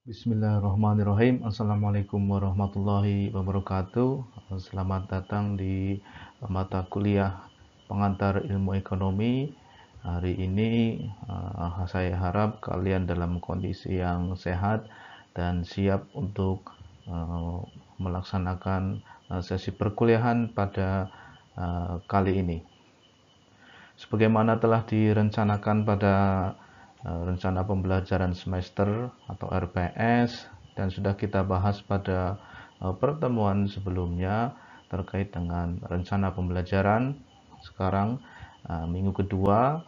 Bismillahirrahmanirrahim. Assalamualaikum warahmatullahi wabarakatuh. Selamat datang di mata kuliah pengantar ilmu ekonomi. Hari ini saya harap kalian dalam kondisi yang sehat dan siap untuk melaksanakan sesi perkuliahan pada kali ini. Sebagaimana telah direncanakan pada rencana pembelajaran semester atau RPS dan sudah kita bahas pada pertemuan sebelumnya terkait dengan rencana pembelajaran. Sekarang minggu kedua,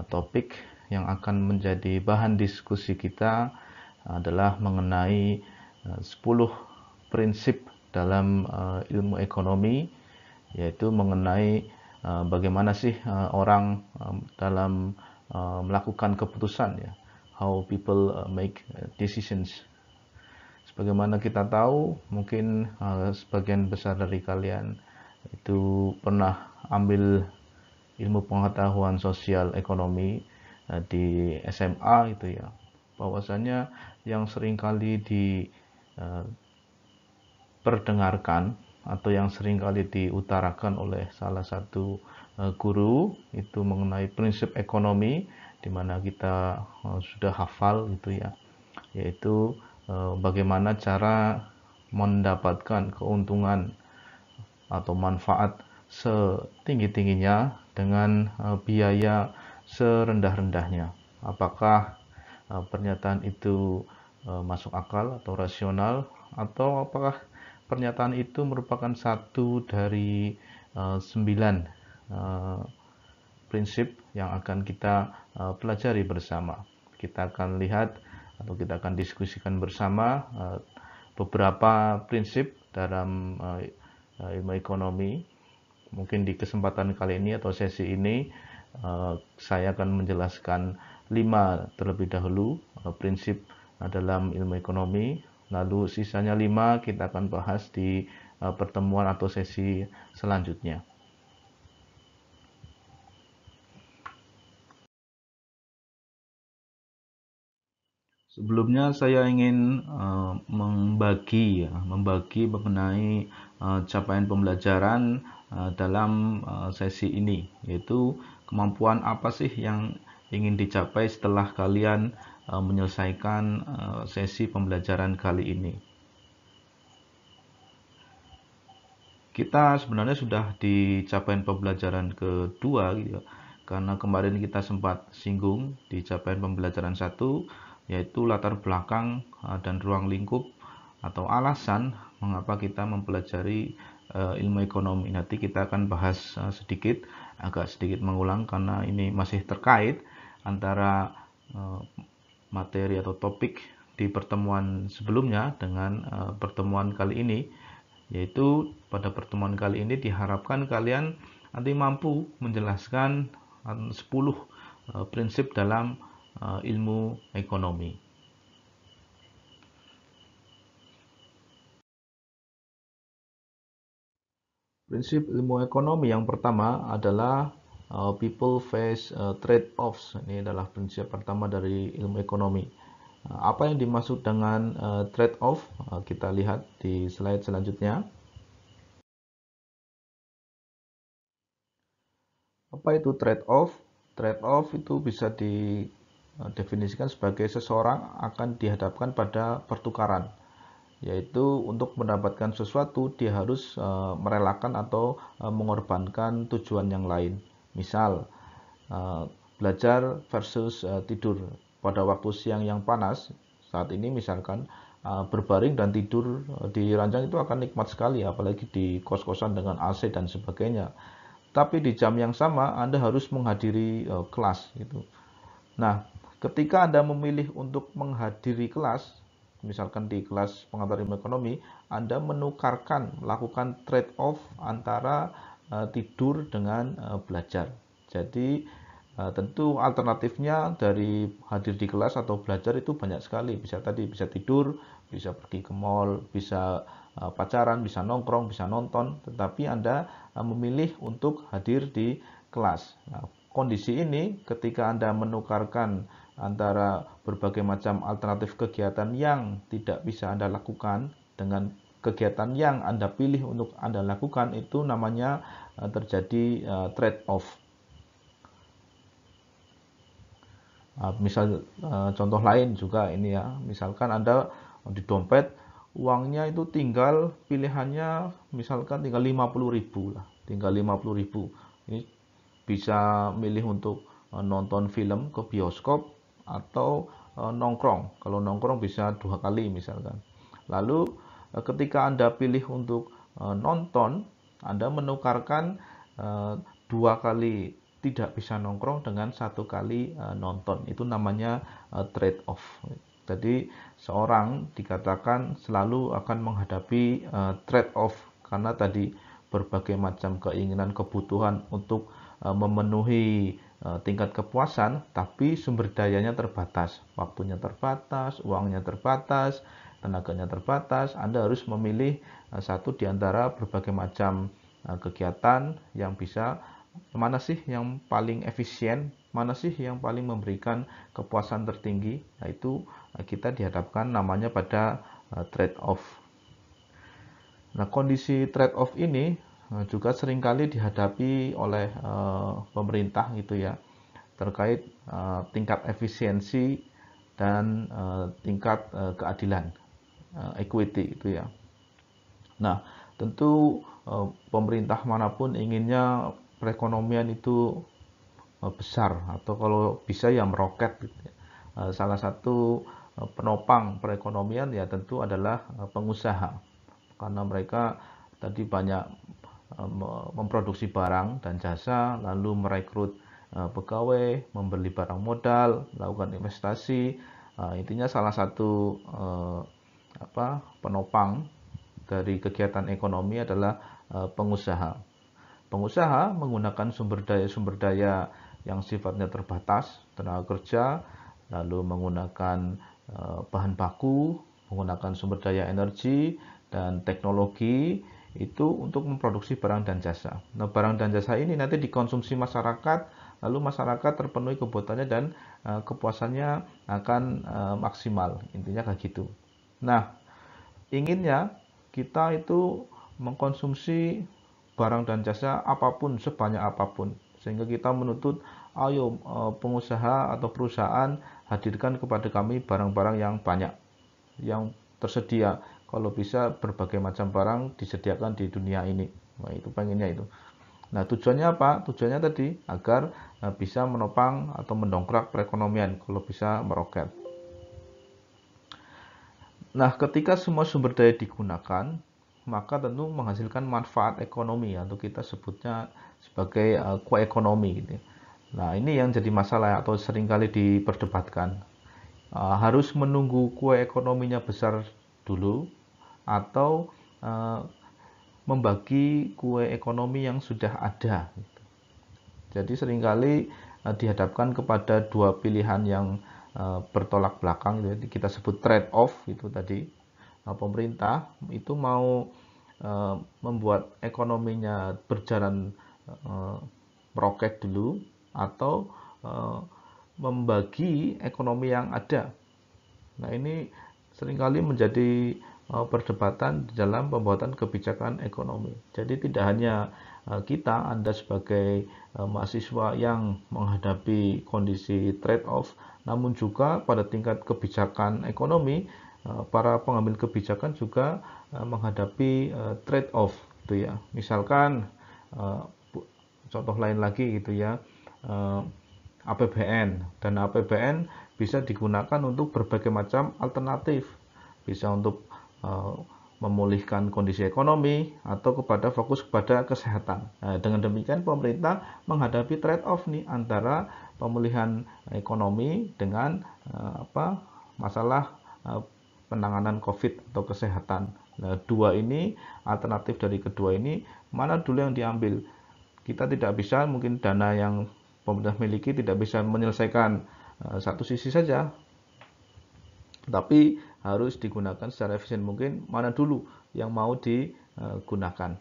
topik yang akan menjadi bahan diskusi kita adalah mengenai 10 prinsip dalam ilmu ekonomi, yaitu mengenai bagaimana sih orang dalam melakukan keputusan, ya, how people make decisions. Sebagaimana kita tahu, mungkin sebagian besar dari kalian itu pernah ambil ilmu pengetahuan sosial ekonomi di SMA itu, ya, bahwasanya yang seringkali diperdengarkan atau yang seringkali diutarakan oleh salah satu guru itu mengenai prinsip ekonomi, di mana kita sudah hafal gitu, ya, yaitu bagaimana cara mendapatkan keuntungan atau manfaat setinggi-tingginya dengan biaya serendah-rendahnya. Apakah pernyataan itu masuk akal atau rasional, atau apakah pernyataan itu merupakan satu dari 9 prinsip yang akan kita pelajari bersama. Kita akan lihat atau kita akan diskusikan bersama beberapa prinsip dalam ilmu ekonomi. Mungkin di kesempatan kali ini atau sesi ini saya akan menjelaskan 5 terlebih dahulu prinsip dalam ilmu ekonomi, lalu sisanya 5 kita akan bahas di pertemuan atau sesi selanjutnya. Sebelumnya saya ingin membagi mengenai capaian pembelajaran dalam sesi ini, yaitu kemampuan apa sih yang ingin dicapai setelah kalian menyelesaikan sesi pembelajaran kali ini. Kita sebenarnya sudah di capaian pembelajaran kedua gitu, karena kemarin kita sempat singgung di capaian pembelajaran 1, yaitu latar belakang dan ruang lingkup atau alasan mengapa kita mempelajari ilmu ekonomi. Nanti kita akan bahas agak sedikit mengulang karena ini masih terkait antara materi atau topik di pertemuan sebelumnya dengan pertemuan kali ini, yaitu pada pertemuan kali ini diharapkan kalian nanti mampu menjelaskan 10 prinsip dalam ilmu ekonomi. Prinsip ilmu ekonomi yang pertama adalah people face trade-offs. Ini adalah prinsip pertama dari ilmu ekonomi. Apa yang dimaksud dengan trade-off? Kita lihat di slide selanjutnya. Apa itu trade-off? Trade-off itu bisa didefinisikan sebagai seseorang akan dihadapkan pada pertukaran, yaitu untuk mendapatkan sesuatu dia harus merelakan atau mengorbankan tujuan yang lain. Misal belajar versus tidur. Pada waktu siang yang panas saat ini, misalkan berbaring dan tidur di ranjang itu akan nikmat sekali, apalagi di kos-kosan dengan AC dan sebagainya. Tapi di jam yang sama Anda harus menghadiri kelas gitu. Nah, ketika Anda memilih untuk menghadiri kelas, misalkan di kelas pengantar ilmu ekonomi, Anda melakukan trade off antara tidur dengan belajar. Jadi tentu alternatifnya dari hadir di kelas atau belajar itu banyak sekali. Bisa tidur, bisa pergi ke mall, bisa pacaran, bisa nongkrong, bisa nonton. Tetapi Anda memilih untuk hadir di kelas. Nah, kondisi ini ketika Anda menukarkan antara berbagai macam alternatif kegiatan yang tidak bisa Anda lakukan dengan kegiatan yang Anda pilih untuk Anda lakukan, itu namanya terjadi trade-off. Misal contoh lain juga ini ya, misalkan Anda di dompet uangnya itu tinggal pilihannya misalkan tinggal 50.000 lah, tinggal 50.000. Ini bisa milih untuk nonton film ke bioskop atau nongkrong. Kalau nongkrong bisa 2 kali misalkan. Lalu ketika Anda pilih untuk nonton, Anda menukarkan 2 kali tidak bisa nongkrong dengan 1 kali nonton. Itu namanya trade off. Jadi seorang dikatakan selalu akan menghadapi trade off karena tadi berbagai macam keinginan, kebutuhan untuk memenuhi tingkat kepuasan, tapi sumber dayanya terbatas, waktunya terbatas, uangnya terbatas, tenaganya terbatas. Anda harus memilih satu di antara berbagai macam kegiatan yang bisa, mana sih yang paling efisien, mana sih yang paling memberikan kepuasan tertinggi. Nah, itu kita dihadapkan namanya pada trade off. Nah, kondisi trade off ini juga seringkali dihadapi oleh pemerintah gitu ya, terkait tingkat efisiensi dan tingkat keadilan, equity itu ya. Nah, tentu pemerintah manapun inginnya perekonomian itu besar, atau kalau bisa ya meroket gitu ya. Salah satu penopang perekonomian ya tentu adalah pengusaha, karena mereka tadi banyak memproduksi barang dan jasa, lalu merekrut pegawai, membeli barang modal, melakukan investasi. Intinya salah satu penopang dari kegiatan ekonomi adalah pengusaha. Pengusaha menggunakan sumber daya yang sifatnya terbatas, tenaga kerja, lalu menggunakan bahan baku, menggunakan sumber daya energi dan teknologi itu untuk memproduksi barang dan jasa. Nah, barang dan jasa ini nanti dikonsumsi masyarakat, lalu masyarakat terpenuhi kebutuhannya dan kepuasannya akan maksimal. Intinya kayak gitu. Nah, inginnya kita itu mengkonsumsi barang dan jasa apapun, sebanyak apapun, sehingga kita menuntut, ayo pengusaha atau perusahaan hadirkan kepada kami barang-barang yang banyak, yang tersedia. Kalau bisa berbagai macam barang disediakan di dunia ini. Nah, itu pengennya itu. Nah, tujuannya apa? Tujuannya tadi agar bisa menopang atau mendongkrak perekonomian, kalau bisa meroket. Nah, ketika semua sumber daya digunakan, maka tentu menghasilkan manfaat ekonomi, atau kita sebutnya sebagai kue ekonomi gitu. Nah, ini yang jadi masalah atau seringkali diperdebatkan. Harus menunggu kue ekonominya besar dulu, atau membagi kue ekonomi yang sudah ada. Jadi seringkali dihadapkan kepada dua pilihan yang bertolak belakang, jadi kita sebut trade off itu tadi. Pemerintah itu mau membuat ekonominya berjalan meroket dulu, atau membagi ekonomi yang ada. Nah, ini seringkali menjadi perdebatan dalam pembuatan kebijakan ekonomi. Jadi tidak hanya kita, Anda sebagai mahasiswa yang menghadapi kondisi trade off, namun juga pada tingkat kebijakan ekonomi, para pengambil kebijakan juga menghadapi trade off gitu ya. Misalkan contoh lain lagi gitu ya, APBN. Dan APBN bisa digunakan untuk berbagai macam alternatif, bisa untuk memulihkan kondisi ekonomi atau fokus kepada kesehatan. Nah, dengan demikian pemerintah menghadapi trade off nih antara pemulihan ekonomi dengan masalah penanganan COVID atau kesehatan. Nah, alternatif dari kedua ini, mana dulu yang diambil? Kita tidak bisa, mungkin dana yang pemerintah miliki tidak bisa menyelesaikan satu sisi saja, tapi harus digunakan secara efisien mungkin. Mana dulu yang mau digunakan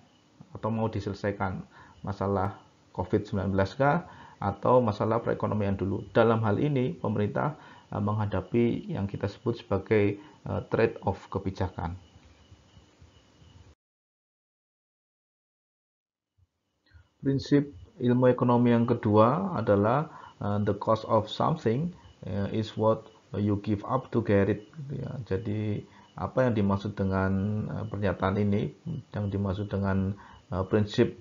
atau mau diselesaikan? Masalah COVID-19 kah? atau masalah perekonomian dulu. Dalam hal ini pemerintah menghadapi yang kita sebut sebagai trade-off kebijakan. Prinsip ilmu ekonomi yang kedua adalah the cost of something is what you give up to get it. Gitu ya. Jadi apa yang dimaksud dengan pernyataan ini, yang dimaksud dengan prinsip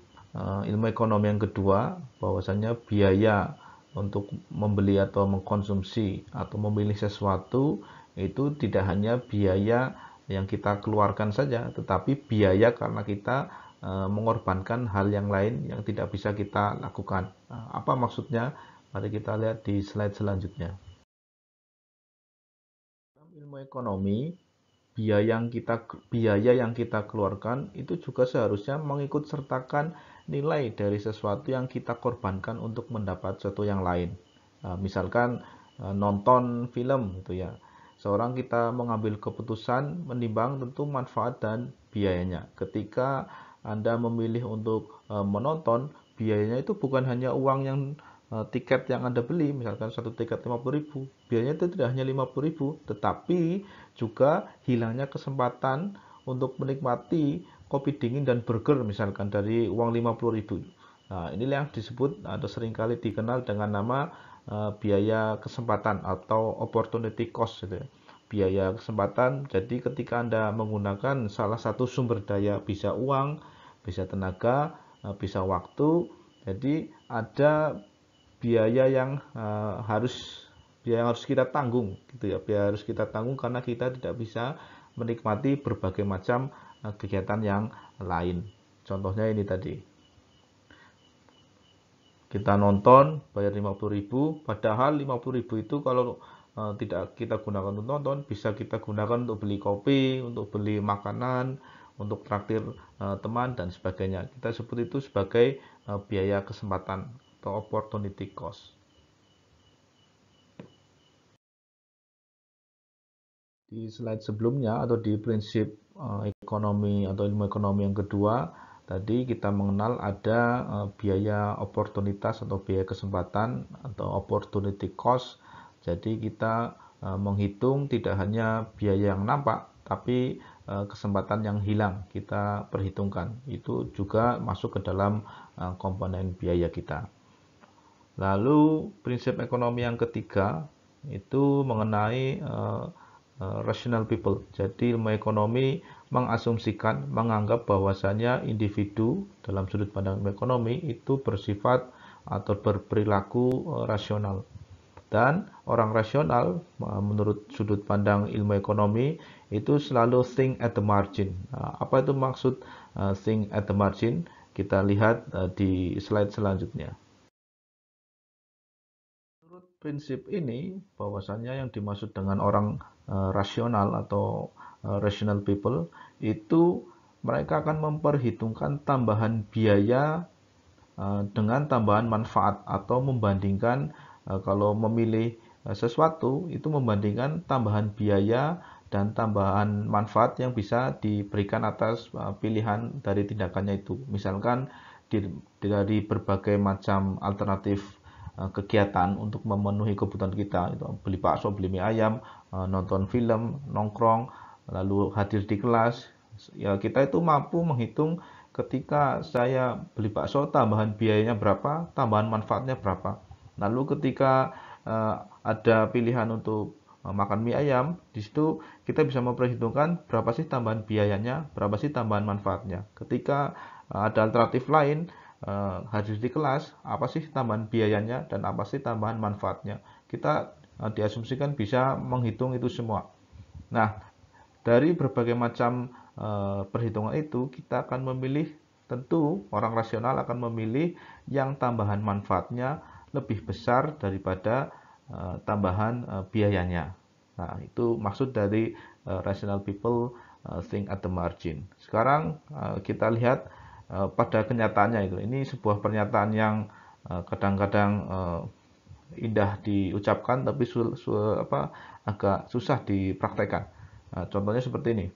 ilmu ekonomi yang kedua, bahwasanya biaya untuk membeli atau mengkonsumsi atau memilih sesuatu itu tidak hanya biaya yang kita keluarkan saja, tetapi biaya karena kita mengorbankan hal yang lain yang tidak bisa kita lakukan. Apa maksudnya? Mari kita lihat di slide selanjutnya. Dalam ilmu ekonomi, biaya yang kita keluarkan itu juga seharusnya mengikut sertakan nilai dari sesuatu yang kita korbankan untuk mendapat sesuatu yang lain. Misalkan nonton film gitu ya. Seorang kita mengambil keputusan menimbang tentu manfaat dan biayanya. Ketika Anda memilih untuk menonton, biayanya itu bukan hanya uang yang tiket yang Anda beli, misalkan satu tiket 50.000, biayanya itu tidak hanya 50.000, tetapi juga hilangnya kesempatan untuk menikmati kopi dingin dan burger misalkan dari uang 50.000. Nah, inilah yang disebut atau seringkali dikenal dengan nama biaya kesempatan atau opportunity cost gitu ya. Biaya kesempatan, jadi ketika Anda menggunakan salah satu sumber daya, bisa uang, bisa tenaga, bisa waktu, jadi ada biaya yang harus kita tanggung gitu ya, biaya harus kita tanggung karena kita tidak bisa menikmati berbagai macam kegiatan yang lain. Contohnya ini tadi, kita nonton bayar 50.000, padahal 50.000 itu kalau tidak kita gunakan untuk nonton, bisa kita gunakan untuk beli kopi, untuk beli makanan, untuk traktir teman dan sebagainya. Kita sebut itu sebagai biaya kesempatan atau opportunity cost. Di slide sebelumnya atau di prinsip ekonomi atau ilmu ekonomi yang kedua, tadi kita mengenal ada biaya oportunitas atau biaya kesempatan atau opportunity cost. Jadi kita menghitung tidak hanya biaya yang nampak, tapi kesempatan yang hilang kita perhitungkan. Itu juga masuk ke dalam komponen biaya kita. Lalu prinsip ekonomi yang ketiga itu mengenai rational people. Jadi ilmu ekonomi mengasumsikan, menganggap bahwasanya individu dalam sudut pandang ilmu ekonomi itu bersifat atau berperilaku rasional. Dan orang rasional menurut sudut pandang ilmu ekonomi itu selalu think at the margin. Apa itu maksud think at the margin? Kita lihat di slide selanjutnya. Menurut prinsip ini, bahwasannya yang dimaksud dengan orang rasional atau rational people itu mereka akan memperhitungkan tambahan biaya dengan tambahan manfaat atau membandingkan kalau memilih sesuatu itu membandingkan tambahan biaya dan tambahan manfaat yang bisa diberikan atas pilihan dari tindakannya itu. Misalkan dari berbagai macam alternatif kegiatan untuk memenuhi kebutuhan kita, itu beli bakso, beli mie ayam, nonton film, nongkrong, lalu hadir di kelas, ya kita itu mampu menghitung ketika saya beli bakso tambahan biayanya berapa, tambahan manfaatnya berapa. Lalu ketika ada pilihan untuk makan mie ayam, di situ kita bisa memperhitungkan berapa sih tambahan biayanya, berapa sih tambahan manfaatnya. Ketika ada alternatif lain, hadir di kelas, apa sih tambahan biayanya dan apa sih tambahan manfaatnya. Kita diasumsikan bisa menghitung itu semua. Nah, dari berbagai macam perhitungan itu, kita akan memilih, tentu orang rasional akan memilih yang tambahan manfaatnya lebih besar daripada tambahan biayanya. Nah, itu maksud dari rational people think at the margin. Sekarang kita lihat pada kenyataannya itu. Ini sebuah pernyataan yang kadang-kadang indah diucapkan tapi agak susah dipraktekkan. Contohnya seperti ini.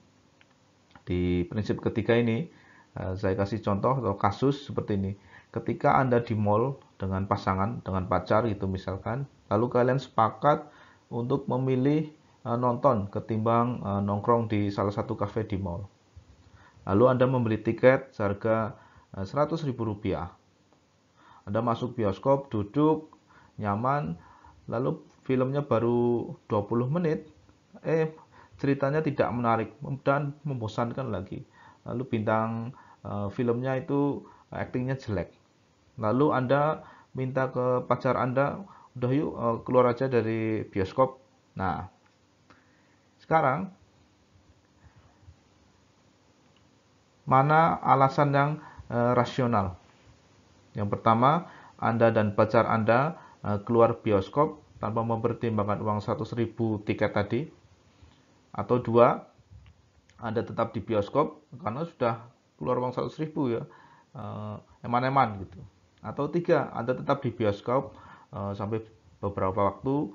Di prinsip ketiga ini saya kasih contoh atau kasus seperti ini. ketika Anda di mall dengan pasangan, dengan pacar gitu misalkan, lalu kalian sepakat untuk memilih nonton ketimbang nongkrong di salah satu kafe di mall. Lalu Anda membeli tiket seharga Rp100.000. Anda masuk bioskop, duduk, nyaman, lalu filmnya baru 20 menit, ceritanya tidak menarik dan membosankan lagi. Lalu bintang filmnya itu aktingnya jelek. Lalu Anda minta ke pacar Anda, udah yuk keluar aja dari bioskop. Nah, sekarang mana alasan yang rasional? Yang pertama, Anda dan pacar Anda keluar bioskop tanpa mempertimbangkan uang 100.000 tiket tadi. Atau dua, Anda tetap di bioskop karena sudah keluar uang 100.000 ya, eman-eman gitu. Atau tiga, Anda tetap di bioskop sampai beberapa waktu,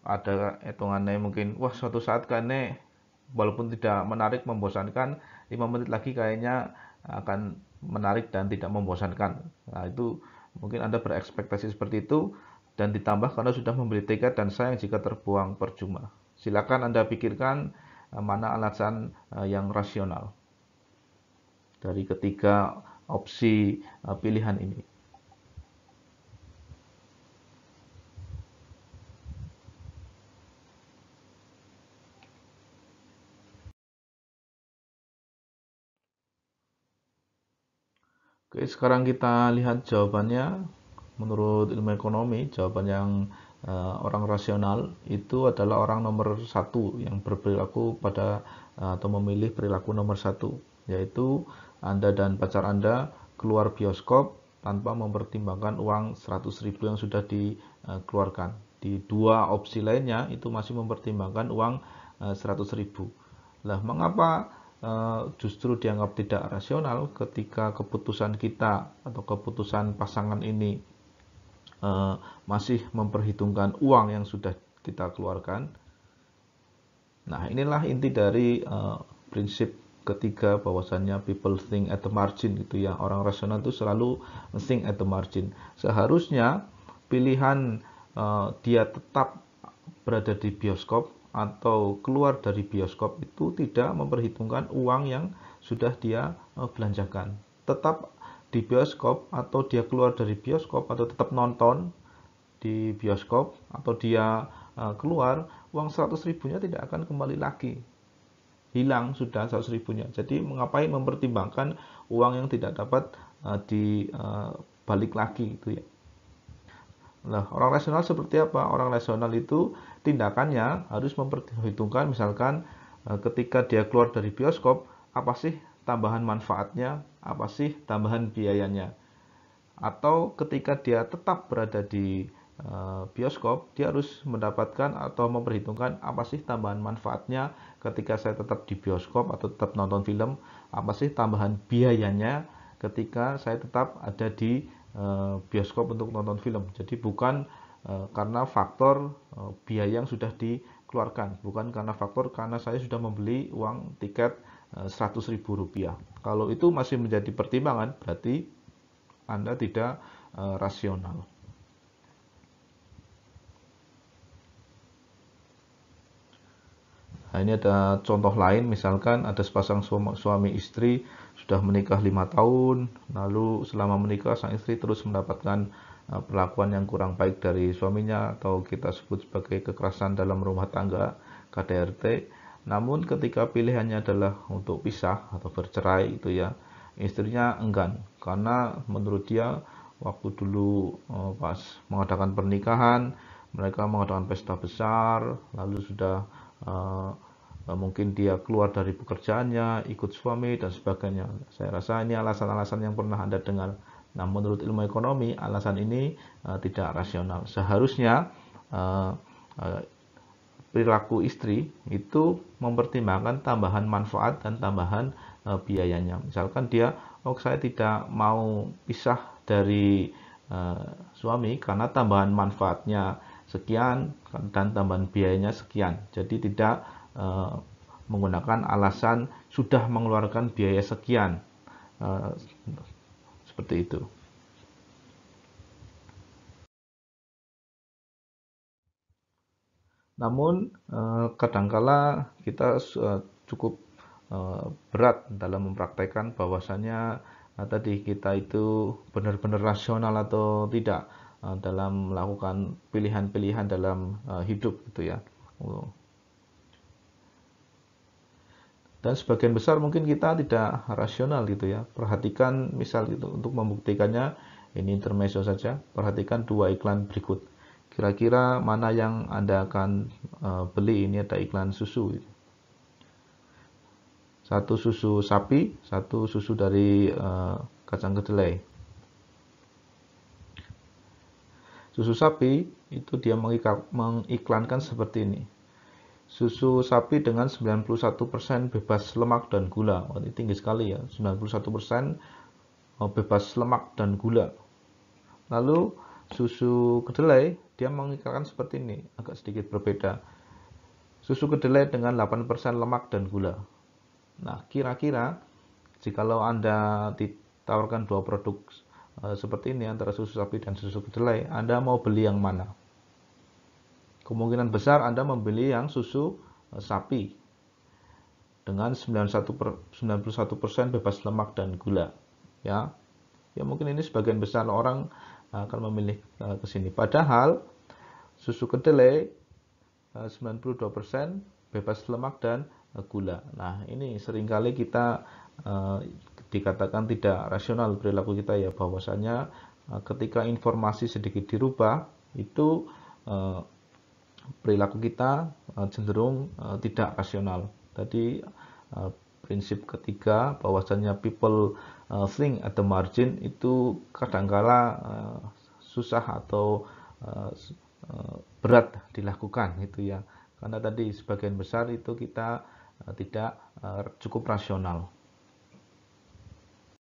ada hitungannya mungkin, wah suatu saat kayaknya walaupun tidak menarik, membosankan, 5 menit lagi kayaknya akan menarik dan tidak membosankan. Nah, itu mungkin Anda berekspektasi seperti itu dan ditambah karena sudah membeli tiket dan sayang jika terbuang percuma. Silakan Anda pikirkan mana alasan yang rasional dari ketiga opsi pilihan ini. Oke, sekarang kita lihat jawabannya. Menurut ilmu ekonomi, jawaban yang orang rasional itu adalah orang nomor satu yang berperilaku pada atau memilih perilaku nomor satu, yaitu Anda dan pacar Anda keluar bioskop tanpa mempertimbangkan uang 100.000 yang sudah dikeluarkan. Di dua opsi lainnya itu masih mempertimbangkan uang 100.000. Lah, mengapa justru dianggap tidak rasional ketika keputusan kita atau keputusan pasangan ini masih memperhitungkan uang yang sudah kita keluarkan? Nah, inilah inti dari prinsip ketiga, bahwasannya people think at the margin gitu ya. Orang rasional itu selalu think at the margin. Seharusnya pilihan dia tetap berada di bioskop atau keluar dari bioskop itu tidak memperhitungkan uang yang sudah dia belanjakan. Tetap di bioskop atau dia keluar dari bioskop atau tetap nonton di bioskop atau dia keluar, uang 100.000-nya tidak akan kembali lagi. Hilang sudah 100.000-nya. Jadi mengapain mempertimbangkan uang yang tidak dapat dibalik lagi gitu ya. Nah, orang rasional seperti apa? Orang rasional itu tindakannya harus memperhitungkan, misalkan ketika dia keluar dari bioskop, apa sih tambahan manfaatnya, apa sih tambahan biayanya. Atau ketika dia tetap berada di bioskop, dia harus mendapatkan atau memperhitungkan apa sih tambahan manfaatnya ketika saya tetap di bioskop atau tetap nonton film, apa sih tambahan biayanya ketika saya tetap ada di bioskop untuk nonton film. Jadi bukan karena faktor biaya yang sudah dikeluarkan, bukan karena faktor karena saya sudah membeli uang tiket Rp100.000. Kalau itu masih menjadi pertimbangan, berarti Anda tidak rasional. Nah, ini ada contoh lain, misalkan ada sepasang suami istri sudah menikah 5 tahun, lalu selama menikah sang istri terus mendapatkan perlakuan yang kurang baik dari suaminya, atau kita sebut sebagai kekerasan dalam rumah tangga, KDRT. Namun ketika pilihannya adalah untuk pisah atau bercerai itu ya, istrinya enggan karena menurut dia waktu dulu pas mengadakan pernikahan mereka mengadakan pesta besar, lalu sudah mungkin dia keluar dari pekerjaannya, ikut suami dan sebagainya. Saya rasa ini alasan-alasan yang pernah Anda dengar. Nah, menurut ilmu ekonomi, alasan ini tidak rasional. Seharusnya perilaku istri itu mempertimbangkan tambahan manfaat dan tambahan biayanya. Misalkan dia, oh saya tidak mau pisah dari suami karena tambahan manfaatnya sekian dan tambahan biayanya sekian. Jadi tidak menggunakan alasan sudah mengeluarkan biaya sekian, seperti itu. Namun kadangkala kita cukup berat dalam mempraktekkan bahwasannya tadi kita itu benar-benar rasional atau tidak dalam melakukan pilihan-pilihan dalam hidup gitu ya. Dan sebagian besar mungkin kita tidak rasional gitu ya. Perhatikan misal gitu untuk membuktikannya, ini intermezzo saja. Perhatikan dua iklan berikut. Kira-kira mana yang Anda akan beli? Ini ada iklan susu. Satu susu sapi, satu susu dari kacang kedelai. Susu sapi itu dia mengiklankan seperti ini. Susu sapi dengan 91% bebas lemak dan gula. Oh, ini tinggi sekali ya, 91% bebas lemak dan gula. Lalu susu kedelai dia mengiklankan seperti ini, agak sedikit berbeda. Susu kedelai dengan 8% lemak dan gula. Nah, kira-kira jikalau Anda ditawarkan dua produk seperti ini antara susu sapi dan susu kedelai, Anda mau beli yang mana? Kemungkinan besar Anda membeli yang susu sapi dengan 91% bebas lemak dan gula. Ya, mungkin ini sebagian besar orang akan memilih ke sini. Padahal susu kedelai 92% bebas lemak dan gula. Nah, ini seringkali kita dikatakan tidak rasional perilaku kita ya, bahwasanya ketika informasi sedikit dirubah itu perilaku kita cenderung tidak rasional. Tadi prinsip ketiga bahwasanya people think at the margin itu kadangkala susah atau berat dilakukan gitu ya. Karena tadi sebagian besar itu kita tidak cukup rasional.